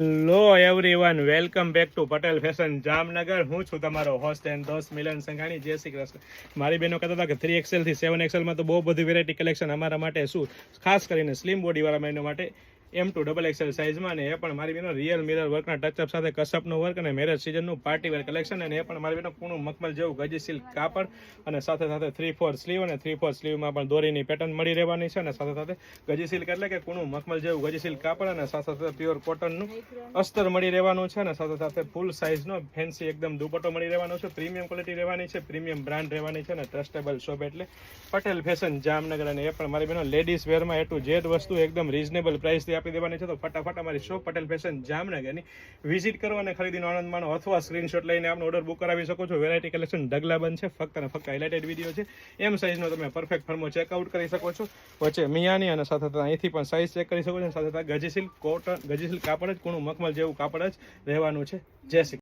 Hello everyone, welcome back to Patel fashion Jamnagar. હું છું તમારો હોસ્ટ એન્ડ દોસ્ત મિલન સંઘાણી. જય શ્રી કૃષ્ણ. મારી બહેનો કહેતા હતા કે 3XL થી 7XL માં તો બહુ બધી વેરાયટી કલેક્શન અમારા માટે શું, ખાસ કરીને સ્લિમ બોડી વાળા બહેનો માટે M2XXL સાઇઝમાં, અને એ પણ મારી બહેનો રિયલ મિરર વર્કના ટચઅપ સાથે કસપનું વર્ક અને મેરેજ સિઝનનું પાર્ટી વેર કલેક્શન. અને એ પણ મારી બહેનો પૂર્ણ મખમલ જેવું ગજી સિલ્ક કાપડ, અને સાથે સાથે 3/4 સ્લીવ, અને 3/4 સ્લીવમાં પણ દોરીની પેટર્ન મળી રહેવાની છે. અને સાથે સાથે ગજી સિલ્ક એટલે કે પૂર્ણ મખમલ જેવું ગજી સિલ્ક કાપડ, અને સાથે સાથે પ્યોર કોટનનું અસ્તર મળી રહેવાનું છે. અને સાથે સાથે ફૂલ સાઇઝનો ફેન્સી એકદમ દુપટ્ટો મળી રહેવાનો છે. પ્રીમિયમ ક્વોલિટી રહેવાની છે, પ્રીમિયમ બ્રાન્ડ રહેવાની છે, અને ટ્રસ્ટેબલ શોપ એટલે પટેલ ફેશન જામનગર. અને એ પણ મારી બહેનો લેડીઝ વેરમાં A to Z વસ્તુ એકદમ રીઝનેબલ પ્રાઇસથી આપી દેવાની છે. તો ફટાફટ અમારી શોપ પટેલ ફેશન જામનગરની વિઝિટ કરો અને ખરીદીનો આનંદ માણો, અથવા સ્ક્રીનશોટ લઈને આપનો ઓર્ડર બુક કરાવી શકો છો. વેરાયટી કલેક્શન ઢગલાબંધ છે, ફક્ત અને ફક્ત હાઇલાઇટેડ વિડીયો છે. એમ સાઇઝનો તમે પરફેક્ટ ફર્મો ચેકઆઉટ કરી શકો છો. વચ્ચે મિયાની, અને સાથે સાથે અહીંથી પણ સાઇઝ ચેક કરી શકો છો. સાથે સાથે ગજી સિલ્ક કોટન, ગજી સિલ્ક કાપડ જ કૂણું મખમલ જેવું કાપડ જ રહેવાનું છે. જય શ્રી